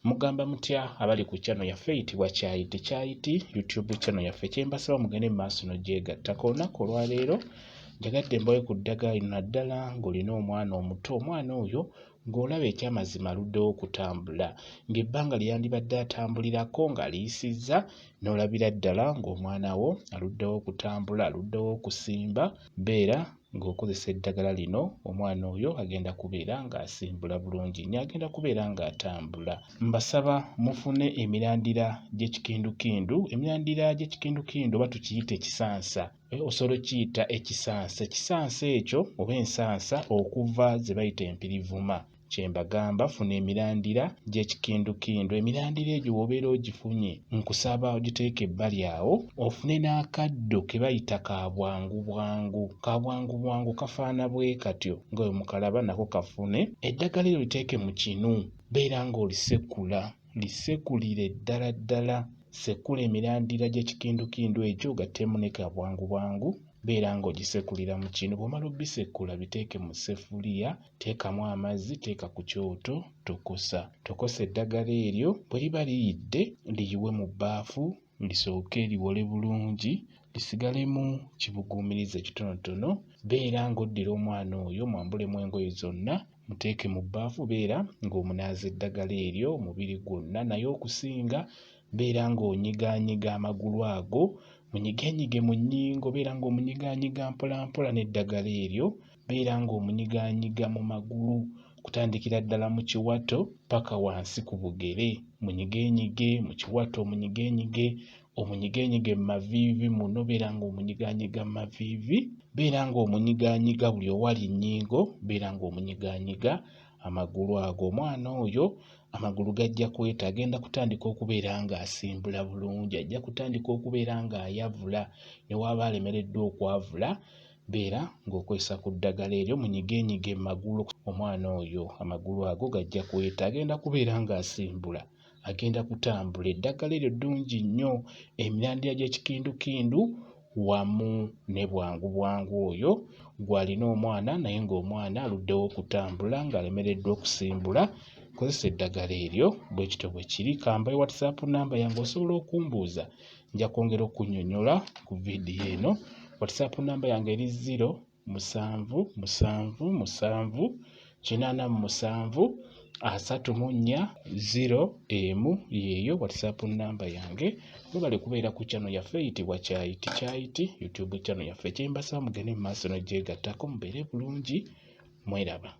Mugamba mutya abali ku channel yaffe eyitibwa Kyayiti YouTube channel yaffe kyembasaba mugende mu maaso n'ogyegattako. Olunaku olwaleero njagadde mbawe ku ddagala lino naddala ng'olina omwana omuto. Omwana oyo ng'olaba ekyamazima aluddewo okutambula, ng'ebbanga lye yandibadde atambulirako nga liyisizza, n'olabira ddala ng'omwana wo aluddewo okutambula, aluddewo okusimba. Beera ng'okozesa eddagala lino, omwana oyo agenda kubeera ng'asimbula bulungi nnyo, agenda kubeera ng'atambula. Mbasaba mufune emirandira gy'ekikindukindu. Emirandira gy'ekikindukindu oba tukiyita ekisansa, osobola okiyita ekisansa. Ekisansa ekyo oba ensansa okuva ze bayita empirivuma. Kyembagamba funa emirandira gy'ekikindukindu. Emirandira egyo bw'obeera ogifunye, nkusaba ogiteeke ebbali awo, ofune n'akaddo ke bayita ka bwangu bwangu. Ka bwangu bwangu kafaana bwe katyo nga bwe mukalaba, nako kafune. Eddagala eryo liteeke mu kinu, beera ng'olisekula, lisekulire ddala ddala. Sekula emirandira gy'ekikindukindu egyo ogattemu ne ka bwangu bwangu, beera ng'ogisekulira mu kinu. Bw'omala obisekula biteeke mu ssefuliya, teekamu amazzi, teeka ku kyoto, tokosa. Tokosa eddagala eryo, bwe liba liyidde liyiwe mu bbaafu, lisooke liwole bulungi, lisigalemu kibuguumiriza ekitonotono. Beera ng'oddira omwana oyo mwambulemu engoye zonna, muteeke mu bbaafu, beera ng'omunaaza eddagala eryo omubiri gwonna. Naye okusinga beera ng'onyigaanyiga amagulu ago, munyigenyige mu nnyingo, beera ng'omunyigaanyiga mpola mpola n'eddagala eryo. Beera ng'omunyigaanyiga mu magulu kutandikira ddala mu kiwato paka wansi ku bugere. Munyigeenyige mu kiwato, omunyigenyige mu maviivi muno, beera ng'omunyigaanyiga mu maviivi. Beera ng'omunyigaanyiga buli owali nnyingo, beera ng'omunyigaanyiga amagulu ago. Omwana oyo amagulu gajja kweta, agenda kutandika okubeera ng'asimbula bulungi, ajja kutandika okubeera ng'ayavula. Ne waaba alemereddwa okwavula, beera ng'okwesa ku ddagala eryo, munyigeenyige mu magulu. Omwana oyo amagulu ago gajja kweta, agenda kubeera ng'asimbula, agenda kutambula. Eddagala eryo ddungi nnyo. Emirandira gy'ekikindukindu wamu ne bwangu bwangu oyo gw'alina omwana, naye ng'omwana aluddewo okutambula ng'alemereddwa okusimbula. Kozesa eddagala eryo bwe kityo bwe kiri. Kambaye WhatsApp namba yange osobola okumbuuza, nja kwongera okunnyonnyola ku vidiyo eno. WhatsApp namba yange eri 0777873401 yeeyo WhatsApp namba yange. Mwebale kubeera ku channel yaffe eyitibwa Kyayiti YouTube channel yaffe. Kyembasaba mugende mu maaso n'ogyegattako, mubeere bulungi, mweraba.